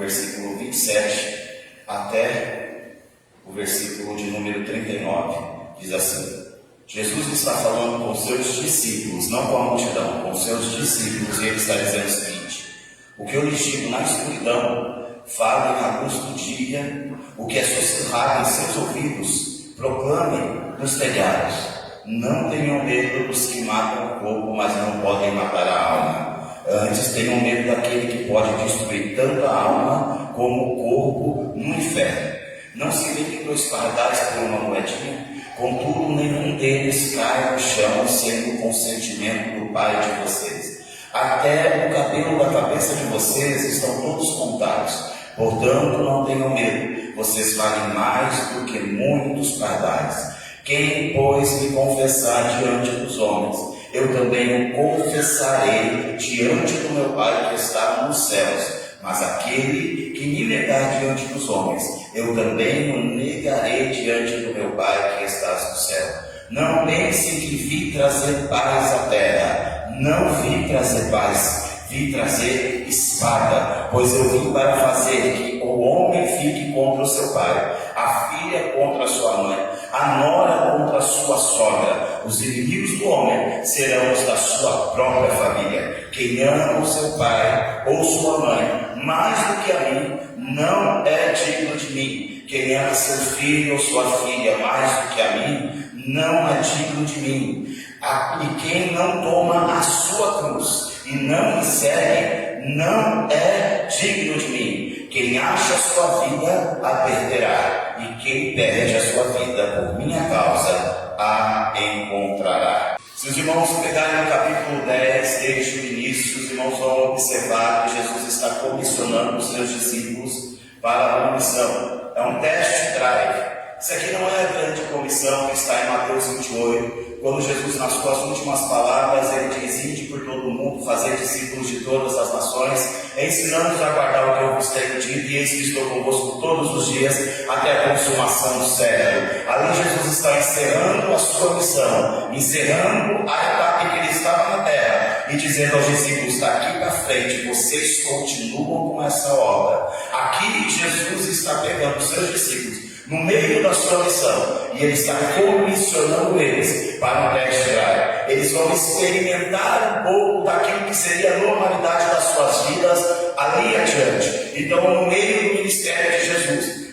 versículo 27 até o versículo de número 39, diz assim: Jesus está falando com seus discípulos, não com a multidão, com seus discípulos, e ele está dizendo o seguinte: o que eu lhes digo na escuridão, falem à luz do dia, o que é sussurrado em seus ouvidos, proclamem nos telhados. Não tenham medo dos que matam o corpo, mas não podem matar a alma. Antes tenham medo daquele que pode destruir tanto a alma como o corpo no inferno. Não se vendem 2 pardais por uma moedinha? Contudo, nenhum deles cai no chão sem o consentimento do Pai de vocês. Até o cabelo da cabeça de vocês estão todos contados. Portanto, não tenham medo, vocês valem mais do que muitos pardais. Quem, pois, me confessar diante dos homens, eu também o confessarei diante do meu Pai que está nos céus. Mas aquele que me negar diante dos homens, eu também o negarei diante do meu Pai que está no céu. Não pensem que vim trazer paz à terra. Não vim trazer paz, vim trazer espada, pois eu vim para fazer que o homem fique contra o seu pai, a filha contra a sua mãe, a nora contra a sua sogra. Os inimigos do homem serão os da sua própria família. Quem ama o seu pai ou sua mãe mais do que a mim, não é digno de mim. Quem ama seu filho ou sua filha mais do que a mim, não é digno de mim. E quem não toma a sua cruz e não me segue, não é digno de mim. Quem acha a sua vida, a perderá. E quem perde a sua vida por minha causa, a encontrará. Se os irmãos pegarem no capítulo 10, desde o início, os irmãos vão observar que Jesus está comissionando os seus discípulos para uma missão. É um test drive. Isso aqui não é a grande comissão que está em Mateus 28, quando Jesus, nas suas últimas palavras, ele diz: ide por todo o mundo, fazer discípulos de todas as nações, ensinando-os a guardar o que eu vos tenho dito, e eis que estou convosco todos os dias, até a consumação do século. Ali Jesus está encerrando a sua missão, encerrando a etapa em que ele estava na terra, e dizendo aos discípulos: daqui para frente, vocês continuam com essa obra. Aqui Jesus está pegando os seus discípulos no meio da sua missão, e ele está comissionando eles para um test drive. Eles vão experimentar um pouco daquilo que seria a normalidade das suas vidas ali adiante. Então, no meio do ministério de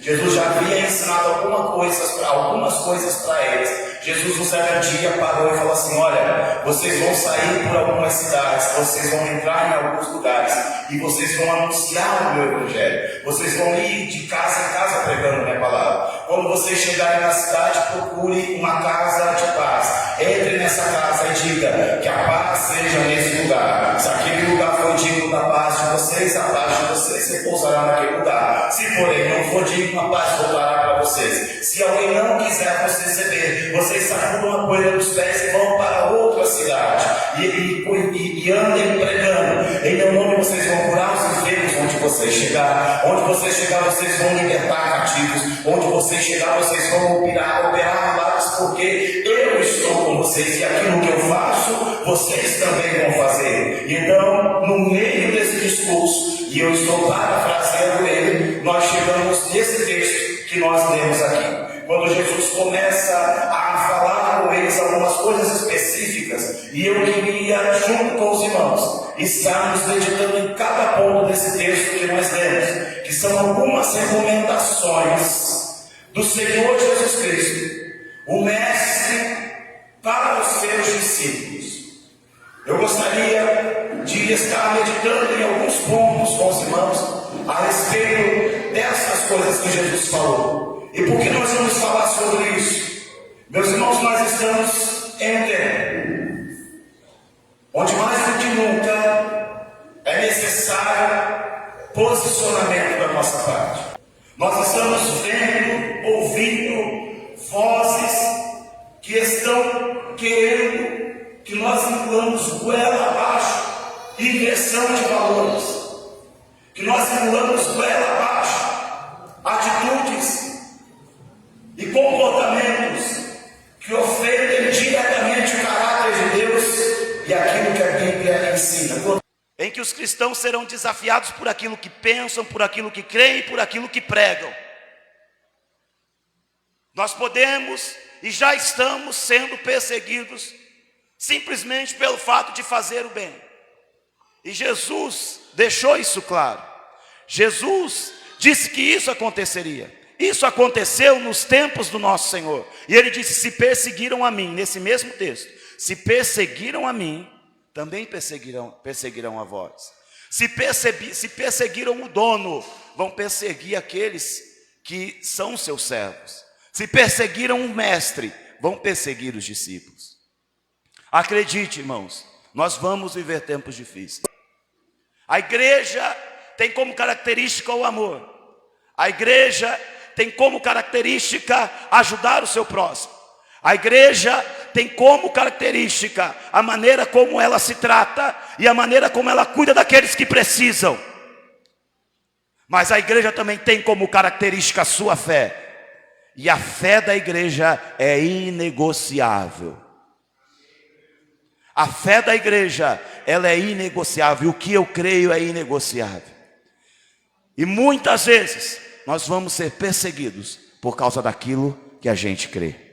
Jesus já havia ensinado algumas coisas para eles. Jesus, um certo dia, parou e falou assim: olha, vocês vão sair por algumas cidades, vocês vão entrar em alguns lugares, e vocês vão anunciar o meu evangelho. Vocês vão ir de casa em casa pregando a minha palavra. Quando vocês chegarem na cidade, procure uma casa de paz. Entre nessa casa e diga que a paz seja nesse lugar. Se aquele lugar for digno da paz de vocês, a paz de vocês repousará naquele lugar. Se porém não for digno, a paz voltará para vocês. Se alguém não quiser vos receber, vocês sacudam a poeira dos pés e vão para outra cidade e andem pregando. Em meu nome vocês vão curar os enfermos onde vocês chegar. Onde vocês chegar, vocês vão libertar cativos. Onde vocês chegar, vocês vão operar milagres, porque eu estou com vocês, e aquilo que eu faço, vocês também vão fazer. E então, no meio desse discurso, e eu estou parafraseando ele, nós chegamos nesse texto que nós lemos aqui. Quando Jesus começa a falar com eles algumas coisas específicas, e eu queria, junto com os irmãos, estarmos meditando em cada ponto desse texto que nós lemos, que são algumas recomendações do Senhor Jesus Cristo, o Mestre, para os seus discípulos. Eu gostaria de estar meditando em alguns pontos com os irmãos a respeito dessas coisas que Jesus falou. E por que nós vamos falar sobre isso? Meus irmãos, nós estamos em um tempo onde mais do que nunca é necessário posicionamento da nossa parte. Nós estamos vendo, ouvindo vozes que estão querendo que nós inclamos goela abaixo inversão de valores, que nós inclamos goela abaixo atitudes e comportamentos que ofendem diretamente o caráter de Deus e aquilo que a Bíblia ensina. Em que os cristãos cristãos serão desafiados por aquilo que pensam, por aquilo que creem e por aquilo que pregam. Nós podemos e já estamos sendo perseguidos simplesmente pelo fato de fazer o bem. E Jesus deixou isso claro. Jesus disse que isso aconteceria. Isso aconteceu nos tempos do nosso Senhor. E ele disse: se perseguiram a mim, nesse mesmo texto, se perseguiram a mim, também perseguirão a vós. Se perseguiram o dono, vão perseguir aqueles que são seus servos. Se perseguiram o mestre, vão perseguir os discípulos. Acredite, irmãos, nós vamos viver tempos difíceis. A igreja tem como característica o amor. A igreja tem como característica ajudar o seu próximo. A igreja tem como característica a maneira como ela se trata e a maneira como ela cuida daqueles que precisam. Mas a igreja também tem como característica a sua fé. E a fé da igreja é inegociável. A fé da igreja, ela é inegociável. O que eu creio é inegociável. E muitas vezes nós vamos ser perseguidos por causa daquilo que a gente crê.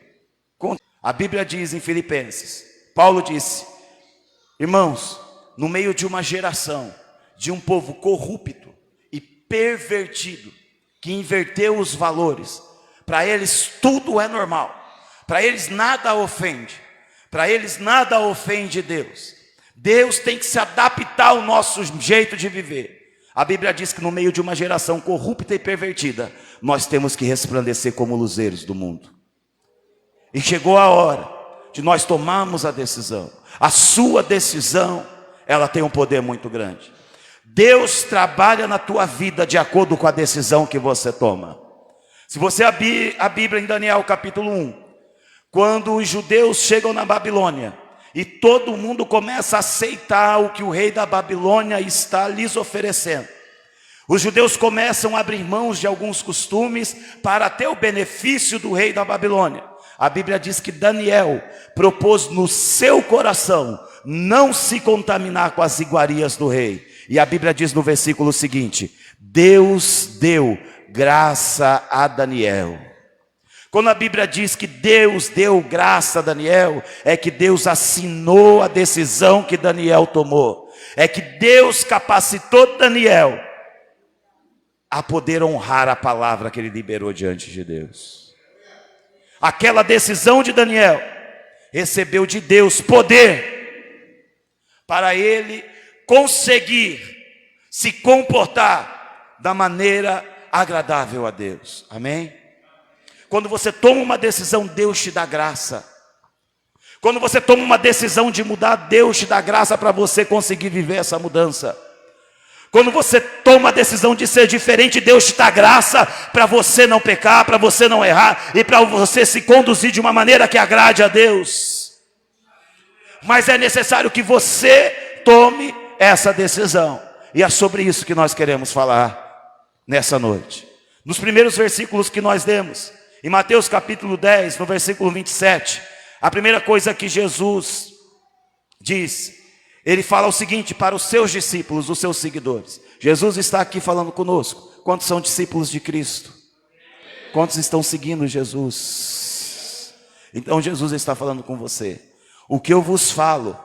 A Bíblia diz em Filipenses, Paulo disse: irmãos, no meio de uma geração, de um povo corrupto e pervertido, que inverteu os valores, para eles tudo é normal, para eles nada ofende, para eles nada ofende Deus. Deus tem que se adaptar ao nosso jeito de viver. A Bíblia diz que no meio de uma geração corrupta e pervertida, nós temos que resplandecer como luzeiros do mundo. E chegou a hora de nós tomarmos a decisão. A sua decisão, ela tem um poder muito grande. Deus trabalha na tua vida de acordo com a decisão que você toma. Se você abrir a Bíblia em Daniel capítulo 1, quando os judeus chegam na Babilônia e todo mundo começa a aceitar o que o rei da Babilônia está lhes oferecendo, os judeus começam a abrir mãos de alguns costumes para ter o benefício do rei da Babilônia. A Bíblia diz que Daniel propôs no seu coração não se contaminar com as iguarias do rei. E a Bíblia diz no versículo seguinte: Deus deu graça a Daniel. Quando a Bíblia diz que Deus deu graça a Daniel, é que Deus assinou a decisão que Daniel tomou. É que Deus capacitou Daniel a poder honrar a palavra que ele liberou diante de Deus. Aquela decisão de Daniel recebeu de Deus poder para ele conseguir se comportar da maneira agradável a Deus. Amém? Quando você toma uma decisão, Deus te dá graça. Quando você toma uma decisão de mudar, Deus te dá graça para você conseguir viver essa mudança. Quando você toma a decisão de ser diferente, Deus te dá graça para você não pecar, para você não errar e para você se conduzir de uma maneira que agrade a Deus. Mas é necessário que você tome essa decisão. E é sobre isso que nós queremos falar nessa noite. Nos primeiros versículos que nós lemos, em Mateus capítulo 10, no versículo 27, a primeira coisa que Jesus diz, ele fala o seguinte para os seus discípulos, os seus seguidores. Jesus está aqui falando conosco. Quantos são discípulos de Cristo? Quantos estão seguindo Jesus? Então Jesus está falando com você. O que eu vos falo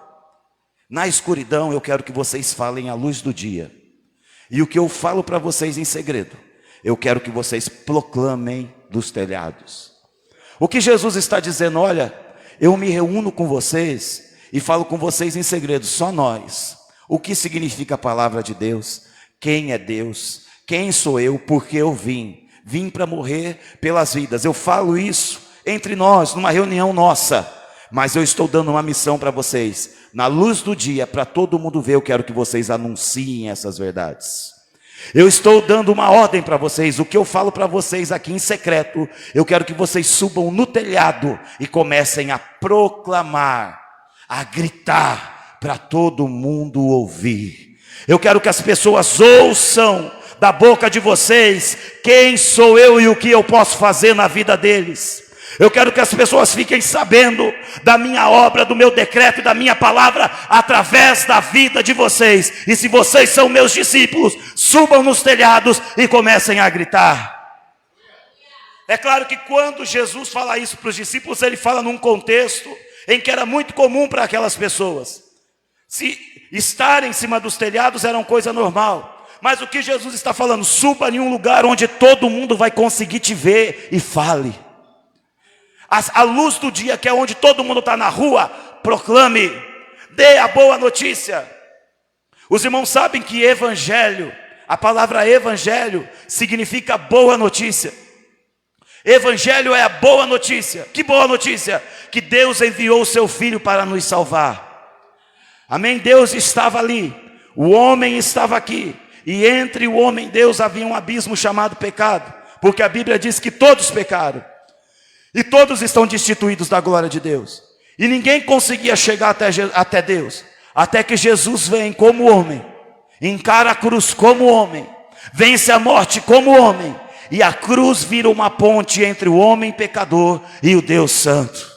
na escuridão, eu quero que vocês falem à luz do dia. E o que eu falo para vocês em segredo, eu quero que vocês proclamem dos telhados. O que Jesus está dizendo: olha, eu me reúno com vocês e falo com vocês em segredo, só nós. O que significa a palavra de Deus? Quem é Deus? Quem sou eu? Porque eu vim para morrer pelas vidas. Eu falo isso entre nós, numa reunião nossa, mas eu estou dando uma missão para vocês. Na luz do dia, para todo mundo ver, eu quero que vocês anunciem essas verdades. Eu estou dando uma ordem para vocês. O que eu falo para vocês aqui em secreto, eu quero que vocês subam no telhado e comecem a proclamar, a gritar para todo mundo ouvir. Eu quero que as pessoas ouçam da boca de vocês quem sou eu e o que eu posso fazer na vida deles. Eu quero que as pessoas fiquem sabendo da minha obra, do meu decreto e da minha palavra através da vida de vocês. E se vocês são meus discípulos, subam nos telhados e comecem a gritar. É claro que quando Jesus fala isso para os discípulos, ele fala num contexto em que era muito comum para aquelas pessoas. Se estar em cima dos telhados era uma coisa normal. Mas o que Jesus está falando? Suba em um lugar onde todo mundo vai conseguir te ver e fale. A luz do dia, que é onde todo mundo está na rua, proclame, dê a boa notícia. Os irmãos sabem que evangelho, a palavra evangelho significa boa notícia. Evangelho é a boa notícia. Que boa notícia? Que Deus enviou o seu Filho para nos salvar. Amém? Deus estava ali, o homem estava aqui, e entre o homem e Deus havia um abismo chamado pecado, porque a Bíblia diz que todos pecaram, e todos estão destituídos da glória de Deus, e ninguém conseguia chegar até Deus, até que Jesus vem como homem, encara a cruz como homem, vence a morte como homem, e a cruz vira uma ponte entre o homem pecador e o Deus santo.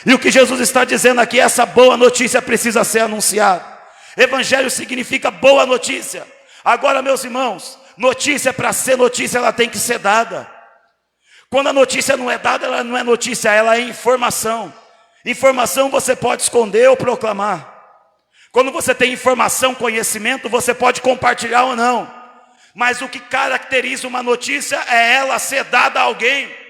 E o que Jesus está dizendo aqui, essa boa notícia precisa ser anunciada. Evangelho significa boa notícia. Agora, meus irmãos, notícia, para ser notícia, ela tem que ser dada. Quando a notícia não é dada, ela não é notícia, ela é informação. Informação você pode esconder ou proclamar. Quando você tem informação, conhecimento, você pode compartilhar ou não. Mas o que caracteriza uma notícia é ela ser dada a alguém.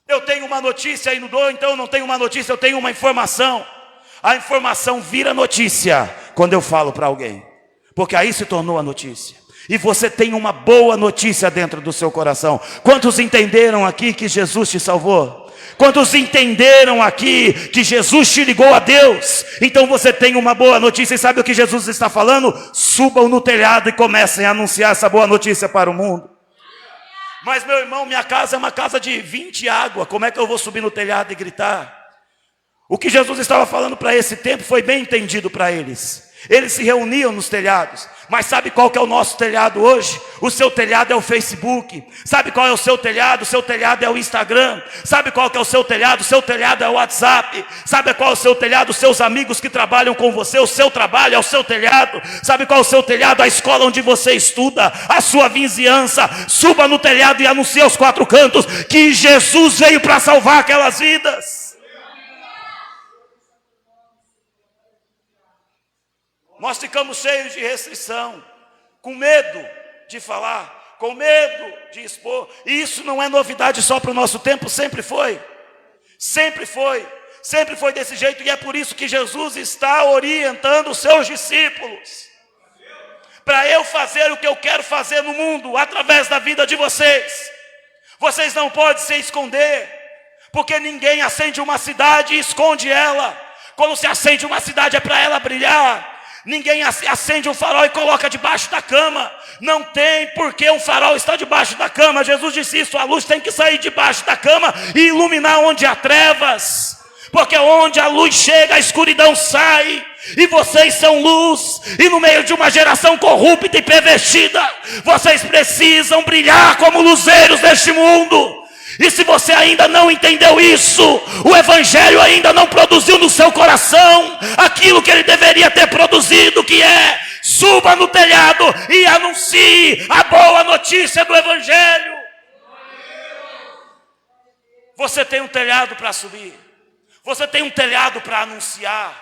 Eu tenho uma notícia e não dou, então eu não tenho uma notícia, eu tenho uma informação. A informação vira notícia quando eu falo para alguém, porque aí se tornou a notícia. E você tem uma boa notícia dentro do seu coração. Quantos entenderam aqui que Jesus te salvou? Quantos entenderam aqui que Jesus te ligou a Deus? Então você tem uma boa notícia. E sabe o que Jesus está falando? Subam no telhado e comecem a anunciar essa boa notícia para o mundo. Mas meu irmão, minha casa é uma casa de 20 águas. Como é que eu vou subir no telhado e gritar? O que Jesus estava falando para esse tempo foi bem entendido para eles. Eles se reuniam nos telhados. Mas sabe qual que é o nosso telhado hoje? O seu telhado é o Facebook. Sabe qual é o seu telhado? O seu telhado é o Instagram. Sabe qual que é o seu telhado? O seu telhado é o WhatsApp. Sabe qual é o seu telhado? Os seus amigos que trabalham com você. O seu trabalho é o seu telhado. Sabe qual é o seu telhado? A escola onde você estuda, a sua vizinhança. Suba no telhado e anuncie aos quatro cantos que Jesus veio para salvar aquelas vidas. Nós ficamos cheios de restrição, com medo de falar, com medo de expor. E isso não é novidade só para o nosso tempo, sempre foi. Sempre foi. Sempre foi desse jeito. E é por isso que Jesus está orientando os seus discípulos. Para eu fazer o que eu quero fazer no mundo, através da vida de vocês. Vocês não podem se esconder, porque ninguém acende uma cidade e esconde ela. Quando se acende uma cidade é para ela brilhar. Ninguém acende um farol e coloca debaixo da cama. Não tem porque um farol está debaixo da cama. Jesus disse isso, a luz tem que sair debaixo da cama e iluminar onde há trevas. Porque onde a luz chega, a escuridão sai. E vocês são luz. E no meio de uma geração corrupta e pervertida, vocês precisam brilhar como luzeiros deste mundo. E se você ainda não entendeu isso, o Evangelho ainda não produziu no seu coração aquilo que ele deveria ter produzido, que é: suba no telhado e anuncie a boa notícia do Evangelho. Você tem um telhado para subir, você tem um telhado para anunciar,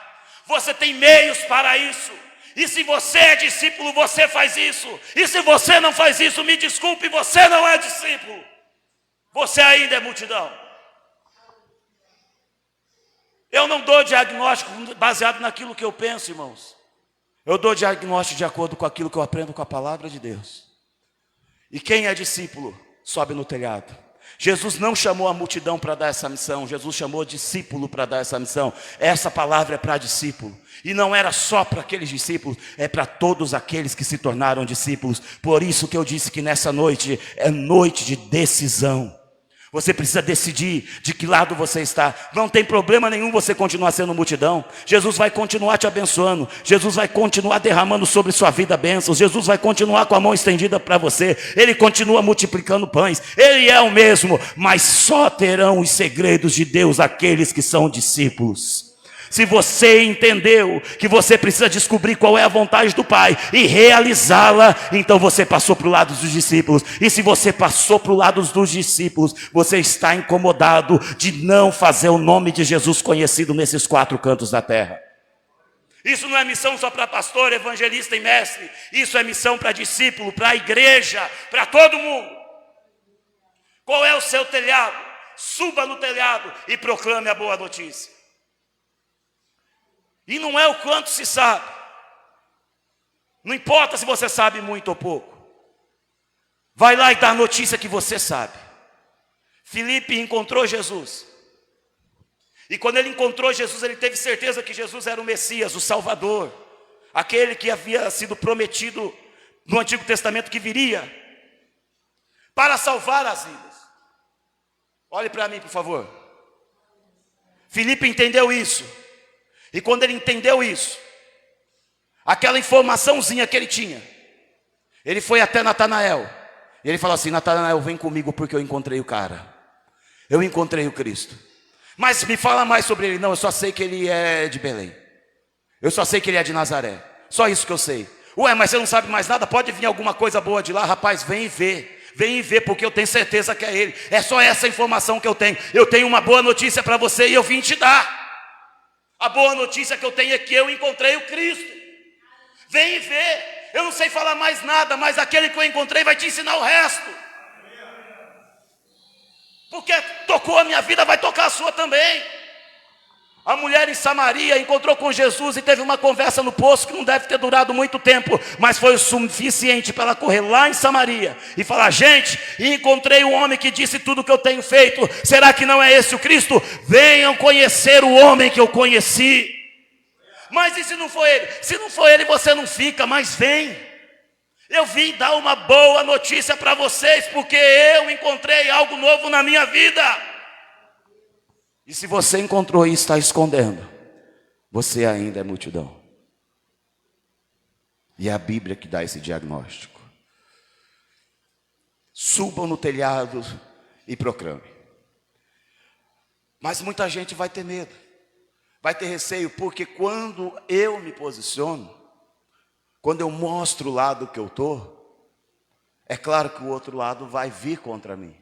você tem meios para isso. E se você é discípulo, você faz isso. E se você não faz isso, me desculpe, você não é discípulo. Você ainda é multidão. Eu não dou diagnóstico baseado naquilo que eu penso, irmãos. Eu dou diagnóstico de acordo com aquilo que eu aprendo com a palavra de Deus. E quem é discípulo, sobe no telhado. Jesus não chamou a multidão para dar essa missão. Jesus chamou discípulo para dar essa missão. Essa palavra é para discípulo. E não era só para aqueles discípulos, é para todos aqueles que se tornaram discípulos. Por isso que eu disse que nessa noite é noite de decisão. Você precisa decidir de que lado você está. Não tem problema nenhum você continuar sendo multidão. Jesus vai continuar te abençoando. Jesus vai continuar derramando sobre sua vida bênçãos. Jesus vai continuar com a mão estendida para você. Ele continua multiplicando pães. Ele é o mesmo, mas só terão os segredos de Deus aqueles que são discípulos. Se você entendeu que você precisa descobrir qual é a vontade do Pai e realizá-la, então você passou para o lado dos discípulos. E se você passou para o lado dos discípulos, você está incomodado de não fazer o nome de Jesus conhecido nesses 4 cantos da terra. Isso não é missão só para pastor, evangelista e mestre. Isso é missão para discípulo, para a igreja, para todo mundo. Qual é o seu telhado? Suba no telhado e proclame a boa notícia. E não é o quanto se sabe. Não importa se você sabe muito ou pouco. Vai lá e dá a notícia que você sabe. Filipe encontrou Jesus. E quando ele encontrou Jesus, ele teve certeza que Jesus era o Messias, o Salvador. Aquele que havia sido prometido no Antigo Testamento que viria para salvar as vidas. Olhe para mim, por favor. Filipe entendeu isso. E quando ele entendeu isso, aquela informaçãozinha que ele tinha, ele foi até Natanael. E ele falou assim: Natanael, vem comigo porque eu encontrei o cara. Eu encontrei o Cristo. Mas me fala mais sobre ele. Não, eu só sei que ele é de Belém. Eu só sei que ele é de Nazaré. Só isso que eu sei. Ué, mas você não sabe mais nada? Pode vir alguma coisa boa de lá? Rapaz, vem e vê. Vem e vê, porque eu tenho certeza que é ele. É só essa informação que eu tenho. Eu tenho uma boa notícia para você e eu vim te dar. A boa notícia que eu tenho é que eu encontrei o Cristo. Vem e vê. Eu não sei falar mais nada, mas aquele que eu encontrei vai te ensinar o resto. Porque tocou a minha vida, vai tocar a sua também. A mulher em Samaria encontrou com Jesus e teve uma conversa no poço que não deve ter durado muito tempo, mas foi o suficiente para ela correr lá em Samaria e falar: gente, encontrei um homem que disse tudo o que eu tenho feito. Será que não é esse o Cristo? Venham conhecer o homem que eu conheci. Mas e se não for ele? Se não for ele, você não fica, mas vem. Eu vim dar uma boa notícia para vocês, porque eu encontrei algo novo na minha vida. E se você encontrou e está escondendo, você ainda é multidão. E é a Bíblia que dá esse diagnóstico. Subam no telhado e proclame. Mas muita gente vai ter medo, vai ter receio, porque quando eu me posiciono, quando eu mostro o lado que eu estou, é claro que o outro lado vai vir contra mim.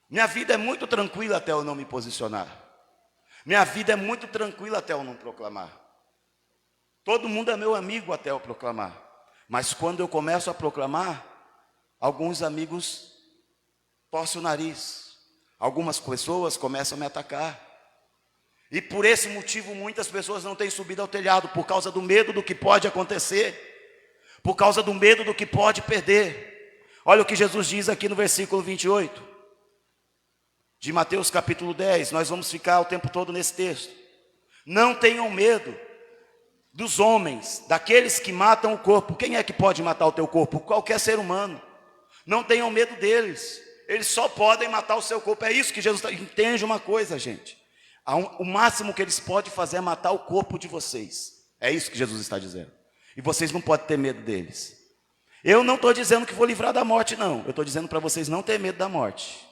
Minha vida é muito tranquila até eu não me posicionar. Minha vida é muito tranquila até eu não proclamar. Todo mundo é meu amigo até eu proclamar. Mas quando eu começo a proclamar, alguns amigos torcem o nariz. Algumas pessoas começam a me atacar. E por esse motivo muitas pessoas não têm subido ao telhado, por causa do medo do que pode acontecer, por causa do medo do que pode perder. Olha o que Jesus diz aqui no versículo 28. De Mateus capítulo 10, nós vamos ficar o tempo todo nesse texto. Não tenham medo dos homens, daqueles que matam o corpo. Quem é que pode matar o teu corpo? Qualquer ser humano. Não tenham medo deles. Eles só podem matar o seu corpo. É isso que Jesus está... Entende uma coisa, gente. O máximo que eles podem fazer é matar o corpo de vocês. É isso que Jesus está dizendo. E vocês não podem ter medo deles. Eu não estou dizendo que vou livrar da morte, não. Eu estou dizendo para vocês não ter medo da morte.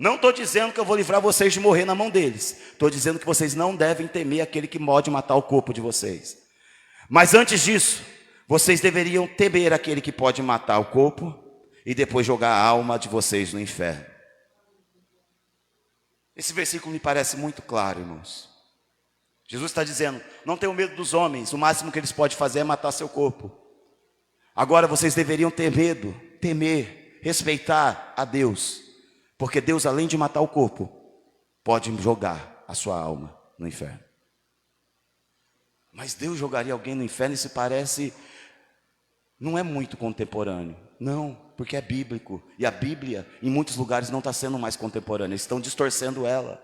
Não estou dizendo que eu vou livrar vocês de morrer na mão deles. Estou dizendo que vocês não devem temer aquele que pode matar o corpo de vocês. Mas antes disso, vocês deveriam temer aquele que pode matar o corpo e depois jogar a alma de vocês no inferno. Esse versículo me parece muito claro, irmãos. Jesus está dizendo: não tenham medo dos homens, o máximo que eles podem fazer é matar seu corpo. Agora vocês deveriam ter medo, temer, respeitar a Deus. Porque Deus, além de matar o corpo, pode jogar a sua alma no inferno. Mas Deus jogaria alguém no inferno? Isso parece... não é muito contemporâneo. Não, porque é bíblico. E a Bíblia, em muitos lugares, não está sendo mais contemporânea. Eles estão distorcendo ela.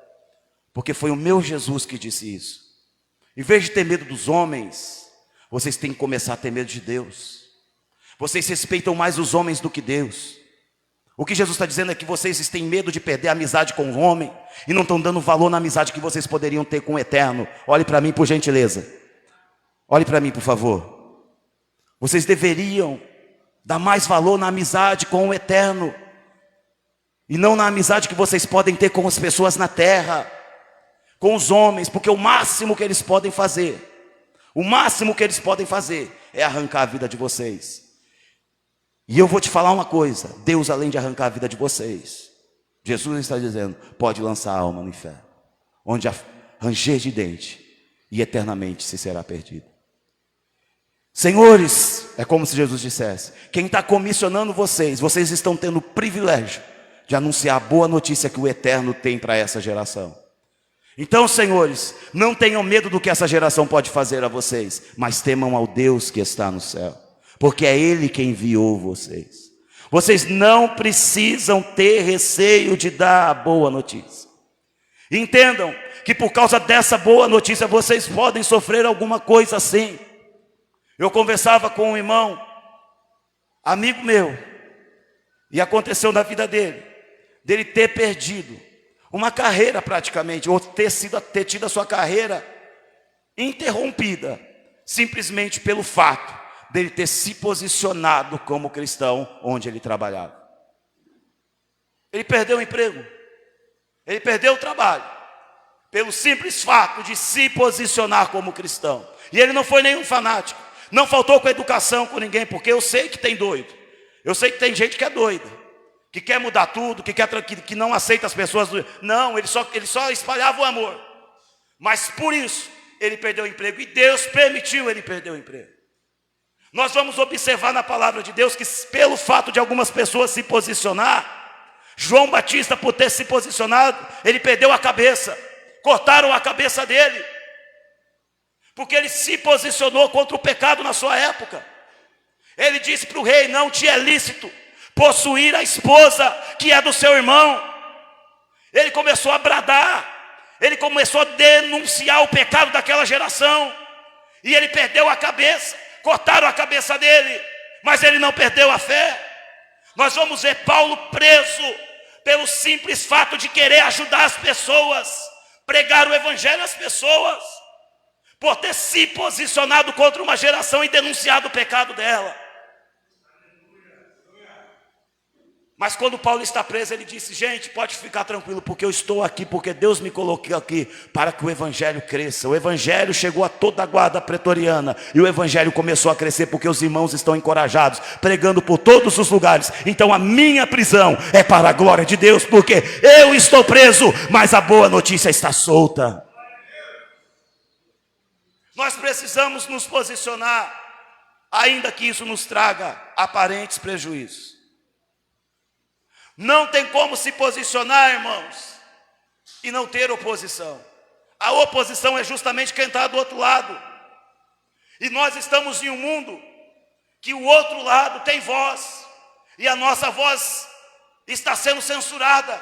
Porque foi o meu Jesus que disse isso. Em vez de ter medo dos homens, vocês têm que começar a ter medo de Deus. Vocês respeitam mais os homens do que Deus. O que Jesus está dizendo é que vocês têm medo de perder a amizade com o homem e não estão dando valor na amizade que vocês poderiam ter com o eterno. Olhe para mim, por gentileza. Olhe para mim, por favor. Vocês deveriam dar mais valor na amizade com o eterno e não na amizade que vocês podem ter com as pessoas na terra, com os homens, porque o máximo que eles podem fazer é arrancar a vida de vocês. E eu vou te falar uma coisa: Deus, além de arrancar a vida de vocês, Jesus está dizendo, pode lançar a alma no inferno, onde há ranger de dente e eternamente se será perdido. Senhores, é como se Jesus dissesse, quem está comissionando vocês estão tendo o privilégio de anunciar a boa notícia que o eterno tem para essa geração. Então, senhores, não tenham medo do que essa geração pode fazer a vocês, mas temam ao Deus que está no céu, porque é Ele quem enviou vocês. Vocês não precisam ter receio de dar a boa notícia. Entendam que por causa dessa boa notícia vocês podem sofrer alguma coisa assim. Eu conversava com um irmão, amigo meu, e aconteceu na vida dele ter perdido uma carreira praticamente, ou ter tido a sua carreira interrompida, simplesmente pelo fato dele ter se posicionado como cristão onde ele trabalhava. Ele perdeu o emprego, ele perdeu o trabalho, pelo simples fato de se posicionar como cristão. E ele não foi nenhum fanático, não faltou com educação com ninguém, porque eu sei que tem doido, eu sei que tem gente que é doida, que quer mudar tudo, que não aceita as pessoas. Não, ele só espalhava o amor. Mas por isso, ele perdeu o emprego. E Deus permitiu ele perder o emprego. Nós vamos observar na palavra de Deus que pelo fato de algumas pessoas se posicionar, João Batista, por ter se posicionado, ele perdeu a cabeça. Cortaram a cabeça dele. Porque ele se posicionou contra o pecado na sua época. Ele disse para o rei, não te é lícito possuir a esposa que é do seu irmão. Ele começou a bradar, ele começou a denunciar o pecado daquela geração, e ele perdeu a cabeça. Cortaram a cabeça dele, mas ele não perdeu a fé. Nós vamos ver Paulo preso pelo simples fato de querer ajudar as pessoas, pregar o evangelho às pessoas, por ter se posicionado contra uma geração e denunciado o pecado dela. Mas quando Paulo está preso, ele disse, gente, pode ficar tranquilo, porque eu estou aqui, porque Deus me colocou aqui para que o evangelho cresça. O evangelho chegou a toda a guarda pretoriana, e o evangelho começou a crescer, porque os irmãos estão encorajados, pregando por todos os lugares. Então a minha prisão é para a glória de Deus, porque eu estou preso, mas a boa notícia está solta. Nós precisamos nos posicionar, ainda que isso nos traga aparentes prejuízos. Não tem como se posicionar, irmãos, e não ter oposição. A oposição é justamente quem está do outro lado. E nós estamos em um mundo que o outro lado tem voz, e a nossa voz está sendo censurada,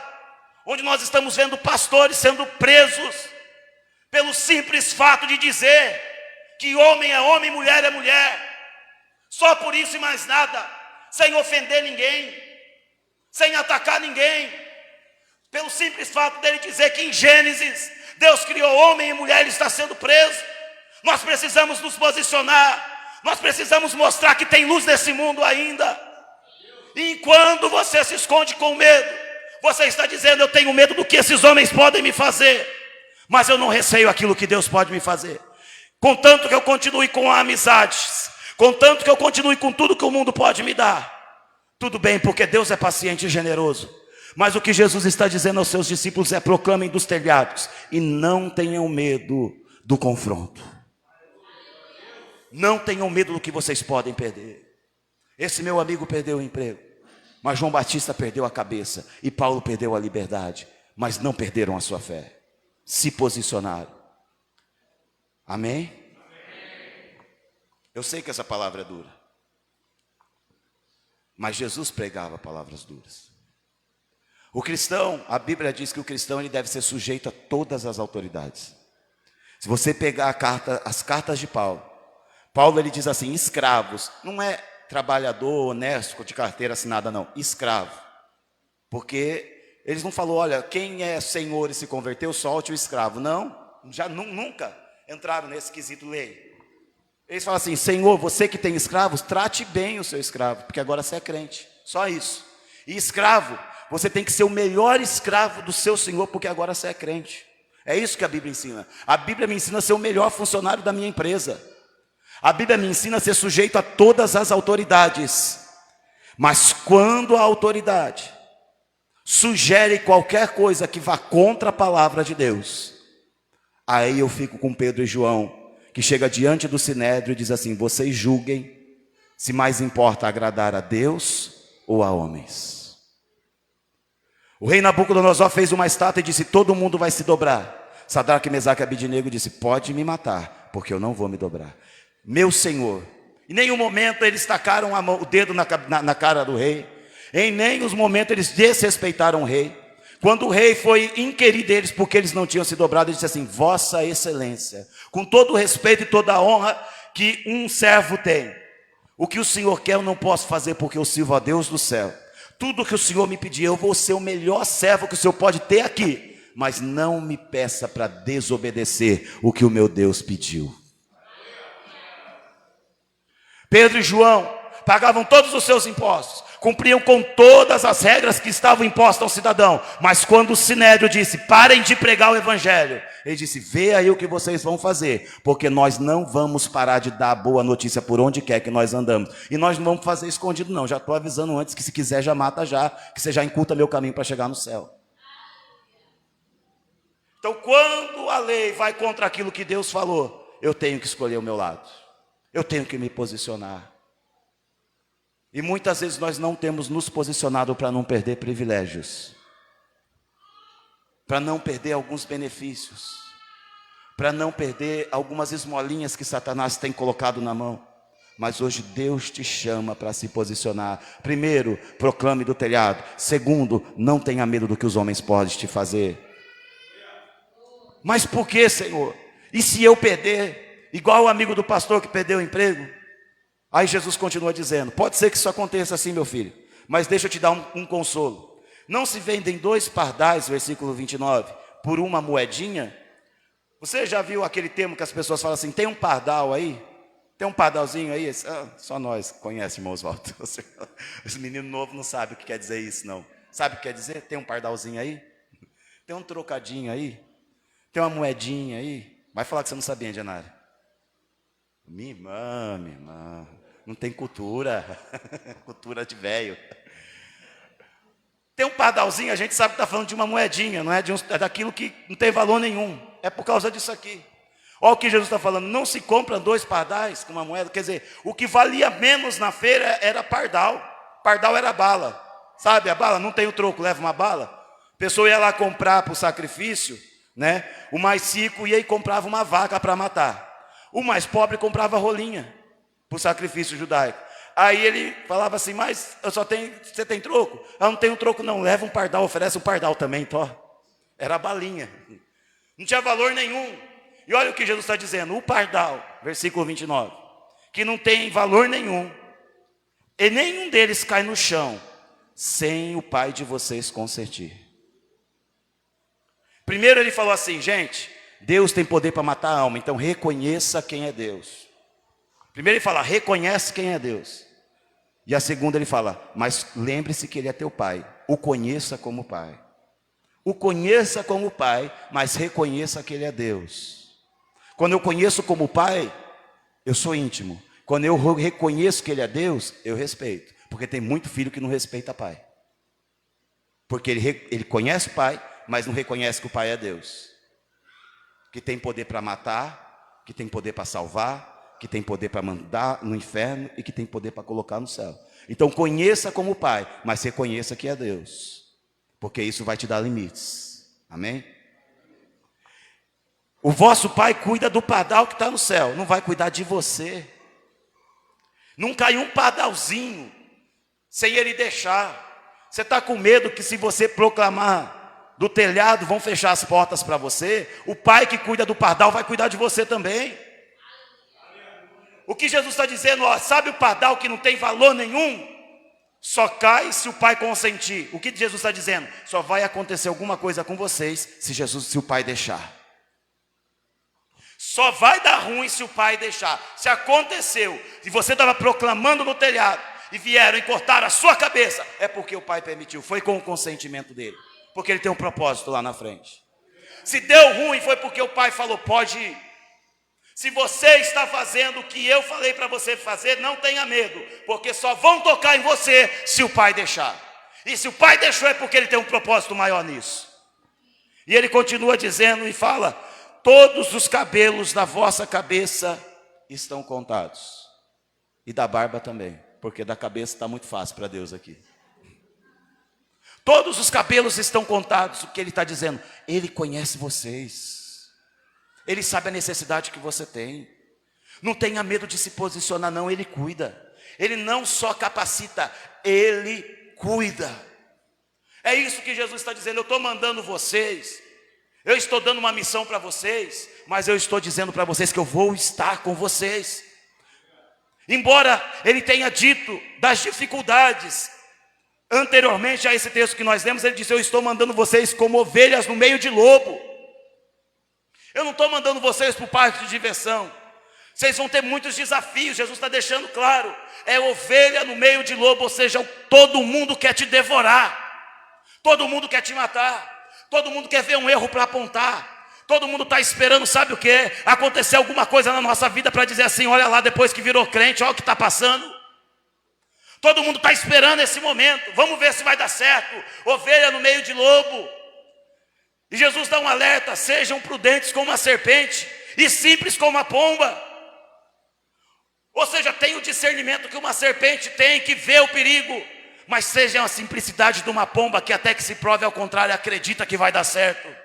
onde nós estamos vendo pastores sendo presos pelo simples fato de dizer que homem é homem, mulher é mulher, só por isso e mais nada, sem ofender ninguém, sem atacar ninguém, pelo simples fato dele dizer que em Gênesis Deus criou homem e mulher, ele está sendo preso. Nós precisamos nos posicionar, nós precisamos mostrar que tem luz nesse mundo ainda. E enquanto você se esconde com medo, você está dizendo, eu tenho medo do que esses homens podem me fazer, mas eu não receio aquilo que Deus pode me fazer. Contanto que eu continue com amizades, contanto que eu continue com tudo que o mundo pode me dar, tudo bem, porque Deus é paciente e generoso. Mas o que Jesus está dizendo aos seus discípulos é: proclamem dos telhados e não tenham medo do confronto. Não tenham medo do que vocês podem perder. Esse meu amigo perdeu o emprego, mas João Batista perdeu a cabeça, e Paulo perdeu a liberdade, mas não perderam a sua fé. Se posicionaram. Amém? Eu sei que essa palavra é dura, mas Jesus pregava palavras duras. O cristão, a Bíblia diz que o cristão ele deve ser sujeito a todas as autoridades. Se você pegar as cartas de Paulo, ele diz assim: escravos, não é trabalhador honesto de carteira assinada, não, escravo. Porque eles não falaram, olha, quem é senhor e se converteu, solte o escravo. Não, já nunca entraram nesse quesito lei. Eles falam assim, Senhor, você que tem escravos, trate bem o seu escravo, porque agora você é crente. Só isso. E escravo, você tem que ser o melhor escravo do seu Senhor, porque agora você é crente. É isso que a Bíblia ensina. A Bíblia me ensina a ser o melhor funcionário da minha empresa. A Bíblia me ensina a ser sujeito a todas as autoridades. Mas quando a autoridade sugere qualquer coisa que vá contra a palavra de Deus, aí eu fico com Pedro e João, que chega diante do Sinédrio e diz assim, vocês julguem se mais importa agradar a Deus ou a homens. O rei Nabucodonosor fez uma estátua e disse, todo mundo vai se dobrar. Sadraque, Mesaque e Abednego disse, pode me matar, porque eu não vou me dobrar. Meu Senhor. Em nenhum momento eles tacaram o dedo na cara do rei. Em nenhum momento eles desrespeitaram o rei. Quando o rei foi inquirir deles porque eles não tinham se dobrado, ele disse assim, Vossa Excelência, com todo o respeito e toda a honra que um servo tem, o que o Senhor quer eu não posso fazer porque eu sirvo a Deus do céu. Tudo que o Senhor me pedir, eu vou ser o melhor servo que o Senhor pode ter aqui. Mas não me peça para desobedecer o que o meu Deus pediu. Pedro e João pagavam todos os seus impostos, cumpriam com todas as regras que estavam impostas ao cidadão. Mas quando o Sinédrio disse, parem de pregar o evangelho, ele disse, vê aí o que vocês vão fazer, porque nós não vamos parar de dar boa notícia por onde quer que nós andamos. E nós não vamos fazer escondido não, já estou avisando antes que se quiser já mata já, que você já encurta meu caminho para chegar no céu. Então quando a lei vai contra aquilo que Deus falou, eu tenho que escolher o meu lado. Eu tenho que me posicionar. E muitas vezes nós não temos nos posicionado para não perder privilégios, para não perder alguns benefícios, para não perder algumas esmolinhas que Satanás tem colocado na mão. Mas hoje Deus te chama para se posicionar. Primeiro, proclame do telhado. Segundo, não tenha medo do que os homens podem te fazer. Mas por que, Senhor? E se eu perder? Igual o amigo do pastor que perdeu o emprego. Aí Jesus continua dizendo, pode ser que isso aconteça assim, meu filho, mas deixa eu te dar um consolo. Não se vendem 2 pardais, versículo 29, por uma moedinha? Você já viu aquele termo que as pessoas falam assim, tem um pardal aí? Tem um pardalzinho aí? Só nós conhecemos, irmão Oswaldo. Esse menino novo não sabe o que quer dizer isso, não. Sabe o que quer dizer? Tem um pardalzinho aí? Tem um trocadinho aí? Tem uma moedinha aí? Vai falar que você não sabia, Dianária. Minha irmã, não tem cultura, cultura de velho. Tem um pardalzinho, a gente sabe que está falando de uma moedinha, não é, é daquilo que não tem valor nenhum, é por causa disso aqui. Olha o que Jesus está falando, não se compra 2 pardais com uma moeda, quer dizer, o que valia menos na feira era pardal era bala, sabe, a bala, não tem o troco, leva uma bala. A pessoa ia lá comprar para o sacrifício, né? O mais rico ia e comprava uma vaca para matar. O mais pobre comprava rolinha para o sacrifício judaico. Aí ele falava assim, mas você tem troco? Eu não tenho troco não, leva um pardal, oferece um pardal também, tó. Era balinha. Não tinha valor nenhum. E olha o que Jesus está dizendo, o pardal, versículo 29, que não tem valor nenhum, e nenhum deles cai no chão, sem o Pai de vocês consentir. Primeiro ele falou assim, gente, Deus tem poder para matar a alma, então reconheça quem é Deus. Primeiro ele fala, reconhece quem é Deus. E a segunda ele fala, mas lembre-se que Ele é teu Pai, o conheça como Pai. O conheça como Pai, mas reconheça que Ele é Deus. Quando eu conheço como Pai, eu sou íntimo. Quando eu reconheço que Ele é Deus, eu respeito. Porque tem muito filho que não respeita Pai. Porque ele conhece o Pai, mas não reconhece que o Pai é Deus. Que tem poder para matar, que tem poder para salvar, que tem poder para mandar no inferno e que tem poder para colocar no céu. Então conheça como Pai, mas reconheça que é Deus, porque isso vai te dar limites. Amém? O vosso Pai cuida do pardal que está no céu, não vai cuidar de você. Não cai um pardalzinho sem Ele deixar. Você está com medo que se você proclamar do telhado, vão fechar as portas para você. O Pai que cuida do pardal vai cuidar de você também. O que Jesus está dizendo, ó, sabe o pardal que não tem valor nenhum? só cai se o pai consentir. O que Jesus está dizendo? Só vai acontecer alguma coisa com vocês se o pai deixar. Só vai dar ruim se o pai deixar. Se aconteceu, se você estava proclamando no telhado e vieram e cortaram a sua cabeça, é porque o pai permitiu, foi com o consentimento dele, porque ele tem um propósito lá na frente. Se deu ruim, foi porque o pai falou, pode ir. Se você está fazendo o que eu falei para você fazer, não tenha medo, porque só vão tocar em você se o pai deixar. E se o pai deixou, é porque ele tem um propósito maior nisso. E ele continua dizendo e fala, todos os cabelos da vossa cabeça estão contados. E da barba também, porque da cabeça está muito fácil para Deus aqui. Todos os cabelos estão contados. O que ele está dizendo? Ele conhece vocês. Ele sabe a necessidade que você tem. Não tenha medo de se posicionar, não. Ele cuida. Ele não só capacita, ele cuida. É isso que Jesus está dizendo. Eu estou mandando vocês. Eu estou dando uma missão para vocês. Mas eu estou dizendo para vocês que eu vou estar com vocês. Embora ele tenha dito das dificuldades, anteriormente a esse texto que nós lemos, ele disse, eu estou mandando vocês como ovelhas no meio de lobo. Eu não estou mandando vocês para o parque de diversão. Vocês vão ter muitos desafios, Jesus está deixando claro. É ovelha no meio de lobo, ou seja, todo mundo quer te devorar. Todo mundo quer te matar. Todo mundo quer ver um erro para apontar. Todo mundo está esperando, sabe o que? Acontecer alguma coisa na nossa vida para dizer assim, olha lá, depois que virou crente, olha o que está passando. Todo mundo está esperando esse momento. Vamos ver se vai dar certo. Ovelha no meio de lobo. E Jesus dá um alerta. Sejam prudentes como a serpente e simples como a pomba. Ou seja, tem o discernimento que uma serpente tem, que vê o perigo. Mas seja a simplicidade de uma pomba, que até que se prove ao contrário, acredita que vai dar certo.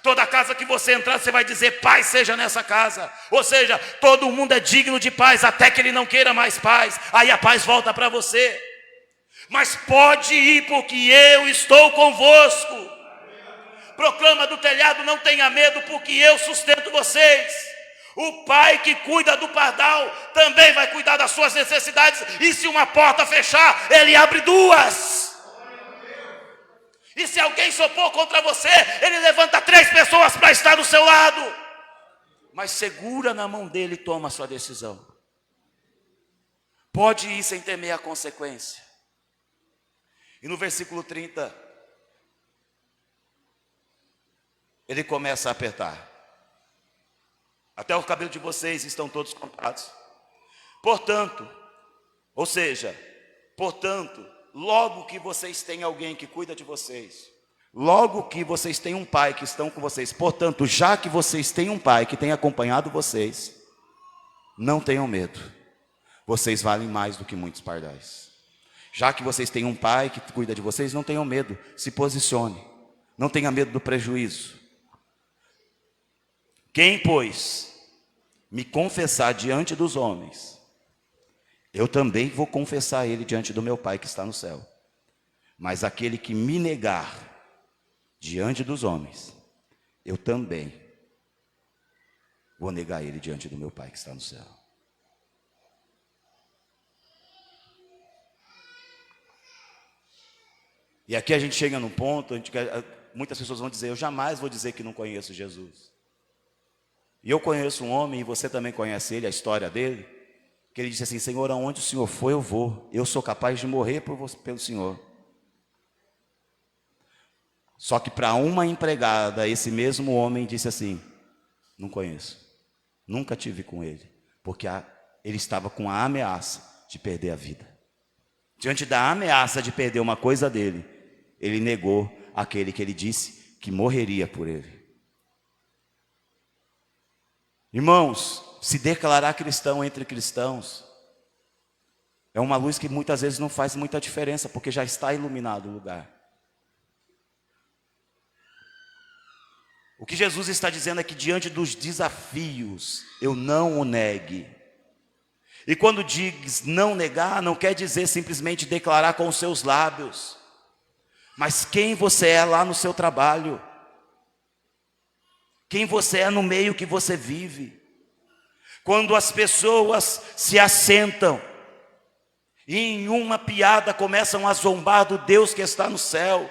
Toda casa que você entrar, você vai dizer, paz seja nessa casa. Ou seja, todo mundo é digno de paz, até que ele não queira mais paz. Aí a paz volta para você. Mas pode ir, porque eu estou convosco. Proclama do telhado, não tenha medo, porque eu sustento vocês. O pai que cuida do pardal também vai cuidar das suas necessidades. E se uma porta fechar, ele abre duas. E se alguém se opor contra você, ele levanta 3 pessoas para estar do seu lado. Mas segura na mão dele e toma a sua decisão. Pode ir sem temer a consequência. E no versículo 30, ele começa a apertar. Até o cabelo de vocês estão todos contados. Portanto, logo que vocês têm alguém que cuida de vocês, logo que vocês têm um pai que estão com vocês, portanto, já que vocês têm um pai que tem acompanhado vocês, não tenham medo, vocês valem mais do que muitos pardais. Já que vocês têm um pai que cuida de vocês, não tenham medo, se posicione, não tenha medo do prejuízo. Quem, pois, me confessar diante dos homens, eu também vou confessar ele diante do meu Pai que está no céu. Mas aquele que me negar diante dos homens, eu também vou negar ele diante do meu Pai que está no céu. E aqui a gente chega num ponto, muitas pessoas vão dizer, eu jamais vou dizer que não conheço Jesus. E eu conheço um homem, e você também conhece ele, a história dele, que ele disse assim, Senhor, aonde o Senhor for, eu vou. Eu sou capaz de morrer pelo Senhor. Só que para uma empregada, esse mesmo homem disse assim, não conheço, nunca tive com ele, porque ele estava com a ameaça de perder a vida. Diante da ameaça de perder uma coisa dele, ele negou aquele que ele disse que morreria por ele. Irmãos, se declarar cristão entre cristãos é uma luz que muitas vezes não faz muita diferença, porque já está iluminado o lugar. O que Jesus está dizendo é que diante dos desafios, eu não o negue. E quando diz não negar, não quer dizer simplesmente declarar com os seus lábios, mas quem você é lá no seu trabalho, quem você é no meio que você vive. Quando as pessoas se assentam E em uma piada começam a zombar do Deus que está no céu.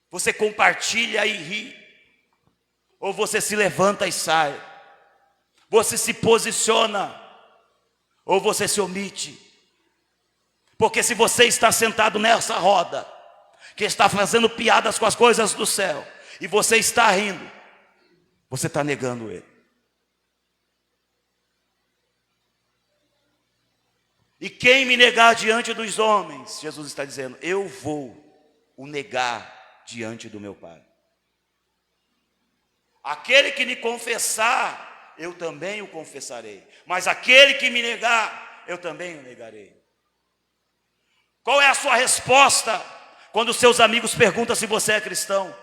Você compartilha e ri. Ou você se levanta e sai. Você se posiciona. Ou você se omite. Porque se você está sentado nessa roda, que está fazendo piadas com as coisas do céu, e você está rindo, você está negando ele. E quem me negar diante dos homens, Jesus está dizendo, eu vou o negar diante do meu Pai. Aquele que me confessar, eu também o confessarei. Mas aquele que me negar, eu também o negarei. Qual é a sua resposta quando seus amigos perguntam se você é cristão?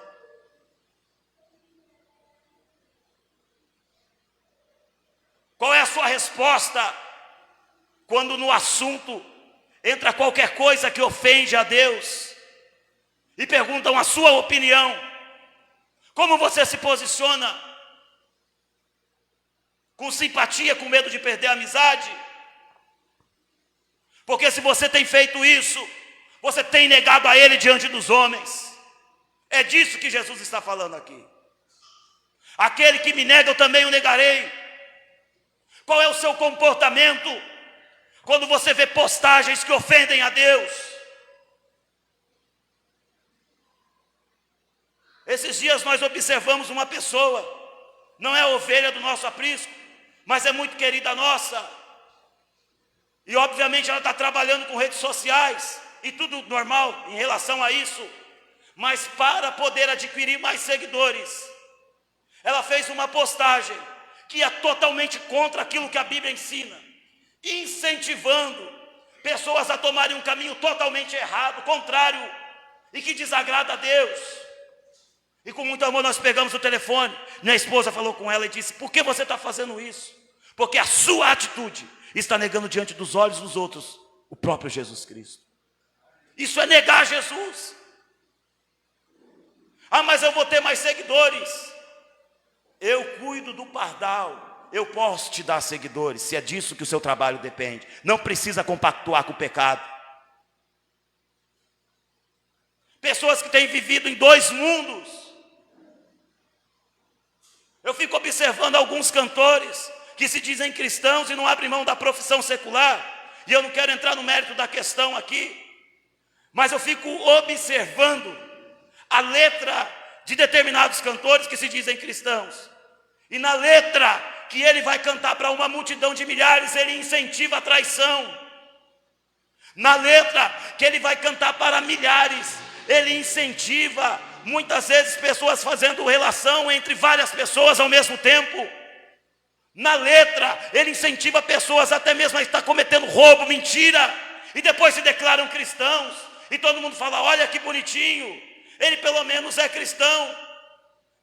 Qual é a sua resposta quando no assunto entra qualquer coisa que ofende a Deus e perguntam a sua opinião? Como você se posiciona? Com simpatia, com medo de perder a amizade? Porque se você tem feito isso, você tem negado a Ele diante dos homens. É disso que Jesus está falando aqui. Aquele que me nega, eu também o negarei. Qual é o seu comportamento quando você vê postagens que ofendem a Deus? Esses dias nós observamos uma pessoa, não é ovelha do nosso aprisco, mas é muito querida nossa. E obviamente ela está trabalhando com redes sociais e tudo normal em relação a isso. Mas para poder adquirir mais seguidores, ela fez uma postagem que é totalmente contra aquilo que a Bíblia ensina, incentivando pessoas a tomarem um caminho totalmente errado, contrário, e que desagrada a Deus. E com muito amor nós pegamos o telefone, minha esposa falou com ela e disse, por que você está fazendo isso? Porque a sua atitude está negando diante dos olhos dos outros o próprio Jesus Cristo. Isso é negar Jesus. Ah, mas eu vou ter mais seguidores. Eu cuido do pardal. Eu posso te dar seguidores, se é disso que o seu trabalho depende. Não precisa compactuar com o pecado. Pessoas que têm vivido em dois mundos. Eu fico observando alguns cantores que se dizem cristãos e não abrem mão da profissão secular. E eu não quero entrar no mérito da questão aqui, mas eu fico observando a letra de determinados cantores que se dizem cristãos. E na letra que ele vai cantar para uma multidão de milhares, ele incentiva a traição. Na letra que ele vai cantar para milhares, ele incentiva muitas vezes pessoas fazendo relação entre várias pessoas ao mesmo tempo. Na letra, ele incentiva pessoas até mesmo a estar cometendo roubo, mentira, e depois se declaram cristãos, e todo mundo fala, olha que bonitinho, ele pelo menos é cristão.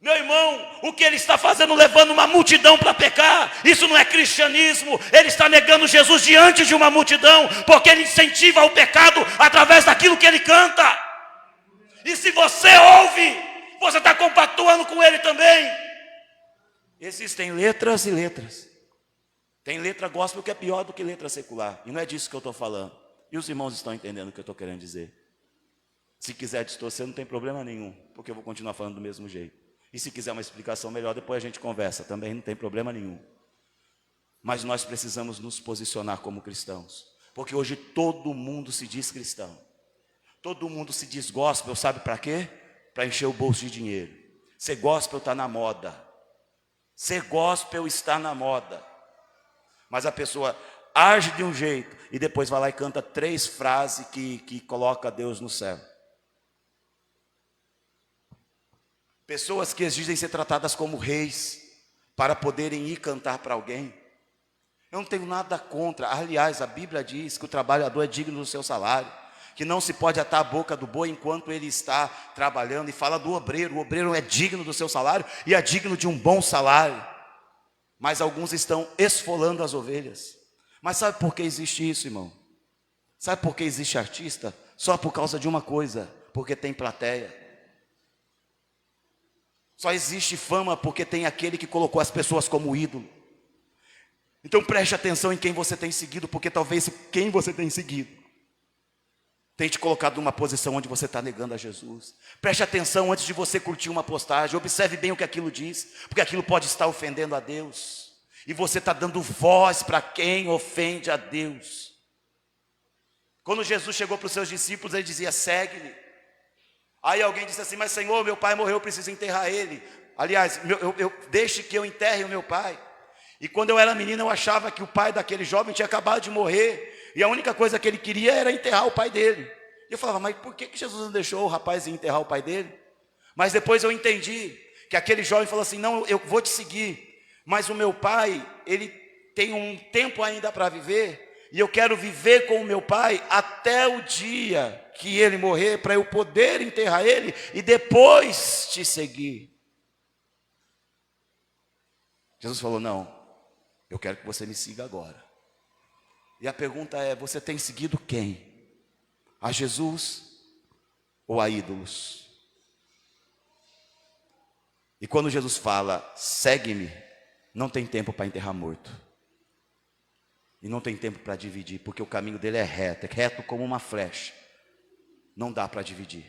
Meu irmão, o que ele está fazendo, levando uma multidão para pecar, isso não é cristianismo. Ele está negando Jesus diante de uma multidão, porque ele incentiva o pecado através daquilo que ele canta. E se você ouve, você está compactuando com ele também. Existem letras e letras. Tem letra gospel que é pior do que letra secular. E não é disso que eu estou falando. E os irmãos estão entendendo o que eu estou querendo dizer. Se quiser distorcer, não tem problema nenhum, porque eu vou continuar falando do mesmo jeito. E se quiser uma explicação melhor, depois a gente conversa. Também não tem problema nenhum. Mas nós precisamos nos posicionar como cristãos. Porque hoje todo mundo se diz cristão. Todo mundo se diz gospel, sabe para quê? Para encher o bolso de dinheiro. Ser gospel está na moda. Ser gospel está na moda. Mas a pessoa age de um jeito e depois vai lá e canta 3 frases que coloca Deus no céu. Pessoas que exigem ser tratadas como reis para poderem ir cantar para alguém. Eu não tenho nada contra. Aliás, a Bíblia diz que o trabalhador é digno do seu salário, que não se pode atar a boca do boi enquanto ele está trabalhando, e fala do obreiro. O obreiro é digno do seu salário e é digno de um bom salário. Mas alguns estão esfolando as ovelhas. Mas sabe por que existe isso, irmão? Sabe por que existe artista? Só por causa de uma coisa, porque tem plateia. Só existe fama porque tem aquele que colocou as pessoas como ídolo. Então preste atenção em quem você tem seguido, porque talvez quem você tem seguido tem te colocado numa posição onde você está negando a Jesus. Preste atenção antes de você curtir uma postagem, observe bem o que aquilo diz, porque aquilo pode estar ofendendo a Deus, e você está dando voz para quem ofende a Deus. Quando Jesus chegou para os seus discípulos, ele dizia: segue-me. Aí alguém disse assim: mas Senhor, meu pai morreu, eu preciso enterrar ele. Aliás, deixe que eu enterre o meu pai. E quando eu era menino, eu achava que o pai daquele jovem tinha acabado de morrer, e a única coisa que ele queria era enterrar o pai dele. E eu falava: mas por que Jesus não deixou o rapaz ir enterrar o pai dele? Mas depois eu entendi que aquele jovem falou assim: não, eu vou te seguir, mas o meu pai, ele tem um tempo ainda para viver, e eu quero viver com o meu pai até o dia que ele morrer, para eu poder enterrar ele e depois te seguir. Jesus falou: não, eu quero que você me siga agora. E a pergunta é: você tem seguido quem? A Jesus ou a ídolos? E quando Jesus fala: segue-me, não tem tempo para enterrar morto. E não tem tempo para dividir, porque o caminho dele é reto como uma flecha. Não dá para dividir.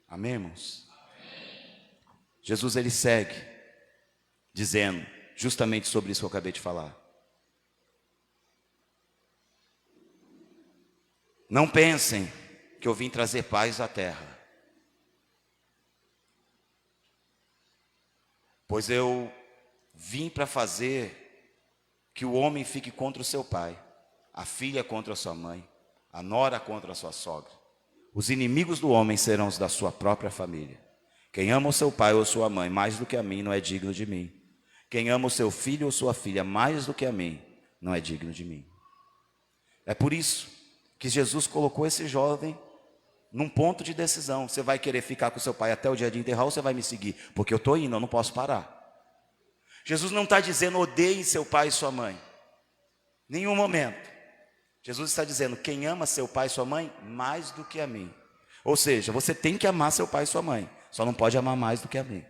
Amém, irmãos? Amém. Jesus, ele segue dizendo justamente sobre isso que eu acabei de falar. Não pensem que eu vim trazer paz à terra, pois eu vim para fazer que o homem fique contra o seu pai, a filha contra a sua mãe, a nora contra a sua sogra. Os inimigos do homem serão os da sua própria família. Quem ama o seu pai ou sua mãe mais do que a mim não é digno de mim. Quem ama o seu filho ou sua filha mais do que a mim não é digno de mim. É por isso que Jesus colocou esse jovem num ponto de decisão. Você vai querer ficar com seu pai até o dia de enterrar ou você vai me seguir? Porque eu estou indo, eu não posso parar. Jesus não está dizendo: odeie seu pai e sua mãe. Nenhum momento. Jesus está dizendo: quem ama seu pai e sua mãe mais do que a mim. Ou seja, você tem que amar seu pai e sua mãe, só não pode amar mais do que a mim.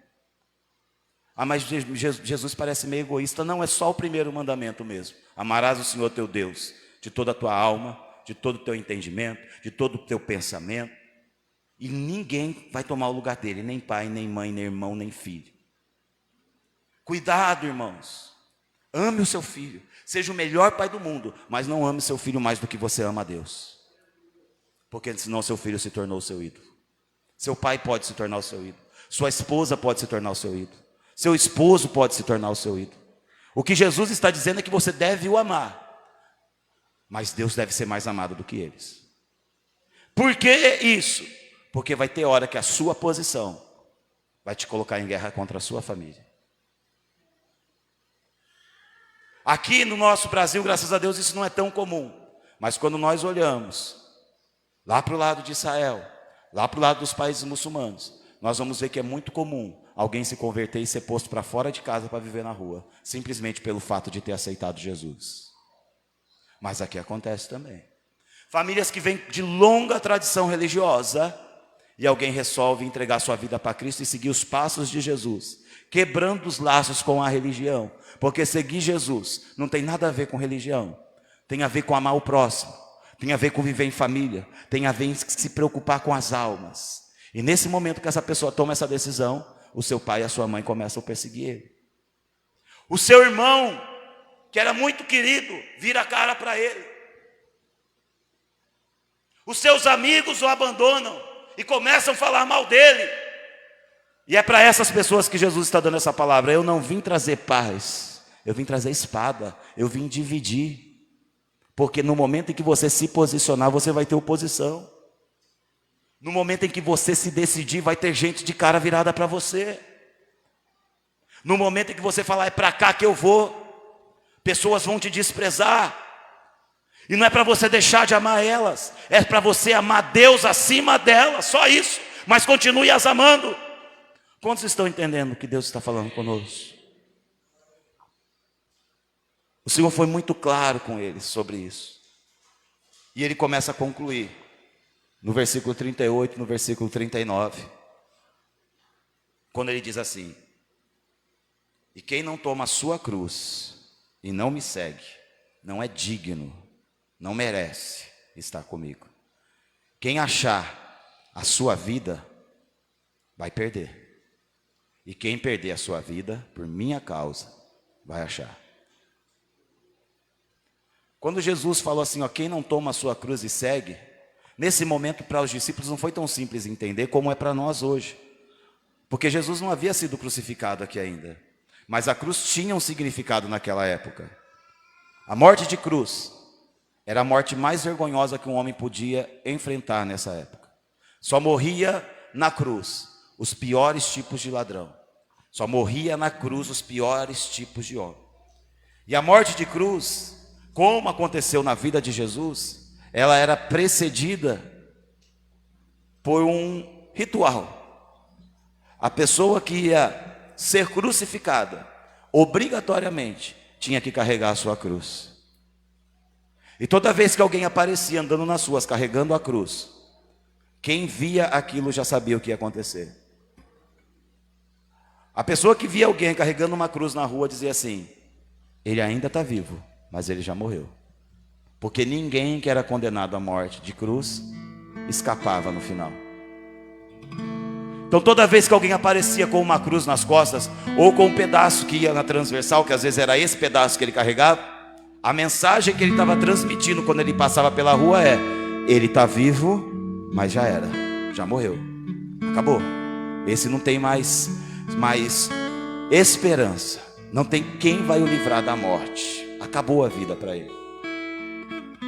Ah, mas Jesus parece meio egoísta. Não, é só o primeiro mandamento mesmo: amarás o Senhor teu Deus de toda a tua alma, de todo o teu entendimento, de todo o teu pensamento. E ninguém vai tomar o lugar dele, nem pai, nem mãe, nem irmão, nem filho. Cuidado, irmãos. Ame o seu filho, seja o melhor pai do mundo, mas não ame seu filho mais do que você ama a Deus, porque senão seu filho se tornou o seu ídolo. Seu pai pode se tornar o seu ídolo, sua esposa pode se tornar o seu ídolo, seu esposo pode se tornar o seu ídolo. O que Jesus está dizendo é que você deve o amar, mas Deus deve ser mais amado do que eles. Por que isso? Porque vai ter hora que a sua posição vai te colocar em guerra contra a sua família. Aqui no nosso Brasil, graças a Deus, isso não é tão comum. Mas quando nós olhamos lá para o lado de Israel, lá para o lado dos países muçulmanos, nós vamos ver que é muito comum alguém se converter e ser posto para fora de casa para viver na rua, simplesmente pelo fato de ter aceitado Jesus. Mas aqui acontece também. Famílias que vêm de longa tradição religiosa e alguém resolve entregar sua vida para Cristo e seguir os passos de Jesus, quebrando os laços com a religião. Porque seguir Jesus não tem nada a ver com religião. Tem a ver com amar o próximo. Tem a ver com viver em família. Tem a ver em se preocupar com as almas. E nesse momento que essa pessoa toma essa decisão, o seu pai e a sua mãe começam a perseguir ele. O seu irmão, que era muito querido, vira a cara para ele. Os seus amigos o abandonam e começam a falar mal dele. E é para essas pessoas que Jesus está dando essa palavra: eu não vim trazer paz, eu vim trazer espada, eu vim dividir. Porque no momento em que você se posicionar, você vai ter oposição. No momento em que você se decidir, vai ter gente de cara virada para você. No momento em que você falar: é para cá que eu vou, pessoas vão te desprezar. E não é para você deixar de amar elas, é para você amar Deus acima delas, só isso. Mas continue as amando. Quantos estão entendendo o que Deus está falando conosco? O Senhor foi muito claro com eles sobre isso. E ele começa a concluir no versículo 38, no versículo 39, quando ele diz assim: e quem não toma a sua cruz e não me segue, não é digno, não merece estar comigo. Quem achar a sua vida, vai perder. E quem perder a sua vida, por minha causa, vai achar. Quando Jesus falou assim, ó, quem não toma a sua cruz e segue, nesse momento para os discípulos não foi tão simples entender como é para nós hoje. Porque Jesus não havia sido crucificado aqui ainda. Mas a cruz tinha um significado naquela época. A morte de cruz era a morte mais vergonhosa que um homem podia enfrentar nessa época. Só morria na cruz os piores tipos de ladrão. Só morria na cruz os piores tipos de homem. E a morte de cruz, como aconteceu na vida de Jesus, ela era precedida por um ritual. A pessoa que ia ser crucificada, obrigatoriamente, tinha que carregar a sua cruz. E toda vez que alguém aparecia andando nas ruas, carregando a cruz, quem via aquilo já sabia o que ia acontecer. A pessoa que via alguém carregando uma cruz na rua dizia assim, ele ainda está vivo, mas ele já morreu. Porque ninguém que era condenado à morte de cruz escapava no final. Então toda vez que alguém aparecia com uma cruz nas costas, ou com um pedaço que ia na transversal, que às vezes era esse pedaço que ele carregava, a mensagem que ele estava transmitindo quando ele passava pela rua é, ele está vivo, mas já era, já morreu, acabou. Esse não tem mais esperança, não tem quem vai o livrar da morte, acabou a vida para ele.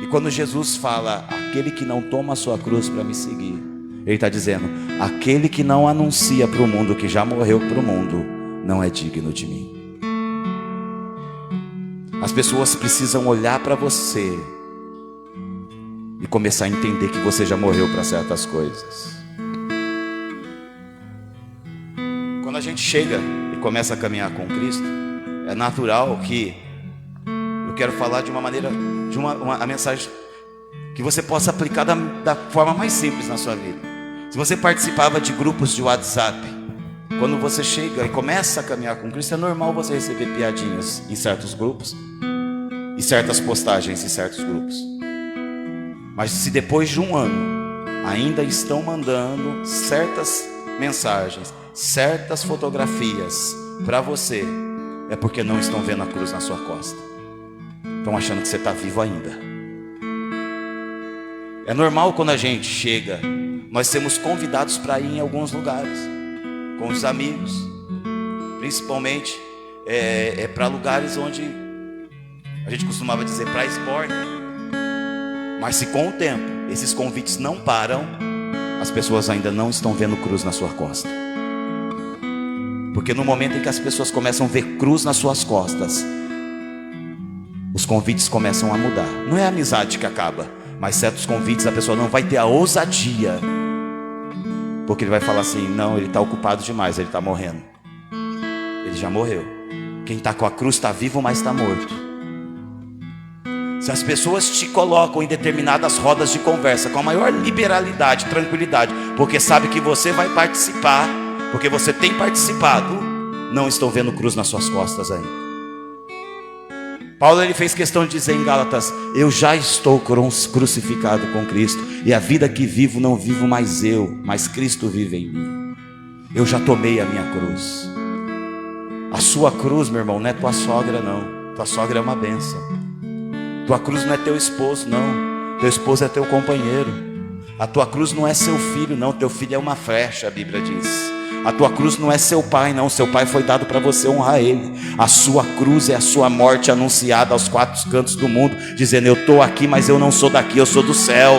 E quando Jesus fala, aquele que não toma a sua cruz para me seguir, ele está dizendo, aquele que não anuncia para o mundo que já morreu para o mundo, não é digno de mim. As pessoas precisam olhar para você e começar a entender que você já morreu para certas coisas. Quando a gente chega e começa a caminhar com Cristo, é natural que eu quero falar de uma maneira, de uma mensagem que você possa aplicar da forma mais simples na sua vida. Se você participava de grupos de WhatsApp, quando você chega e começa a caminhar com Cristo, é normal você receber piadinhas em certos grupos e certas postagens em certos grupos. Mas se depois de um ano ainda estão mandando certas mensagens, certas fotografias para você, é porque não estão vendo a cruz na sua costa. Estão achando que você está vivo ainda. É normal quando a gente chega, nós sermos convidados para ir em alguns lugares, com os amigos, principalmente para lugares onde a gente costumava dizer para esporte. Mas se com o tempo esses convites não param, as pessoas ainda não estão vendo cruz na sua costa. Porque no momento em que as pessoas começam a ver cruz nas suas costas, os convites começam a mudar. Não é a amizade que acaba, mas certos convites a pessoa não vai ter a ousadia, porque ele vai falar assim, não, ele está ocupado demais, ele está morrendo. Ele já morreu. Quem está com a cruz está vivo, mas está morto. Se as pessoas te colocam em determinadas rodas de conversa com a maior liberalidade, tranquilidade, porque sabe que você vai participar, porque você tem participado, não estão vendo cruz nas suas costas ainda. Paulo ele fez questão de dizer em Gálatas, eu já estou crucificado com Cristo, e a vida que vivo não vivo mais eu, mas Cristo vive em mim. Eu já tomei a minha cruz. A sua cruz, meu irmão, não é tua sogra não. Tua sogra é uma bênção. Tua cruz não é teu esposo não. Teu esposo é teu companheiro. A tua cruz não é seu filho não. Teu filho é uma flecha, a Bíblia diz. A tua cruz não é seu pai não, seu pai foi dado para você honrar ele. A sua cruz é a sua morte anunciada aos quatro cantos do mundo, dizendo, eu estou aqui, mas eu não sou daqui, eu sou do céu.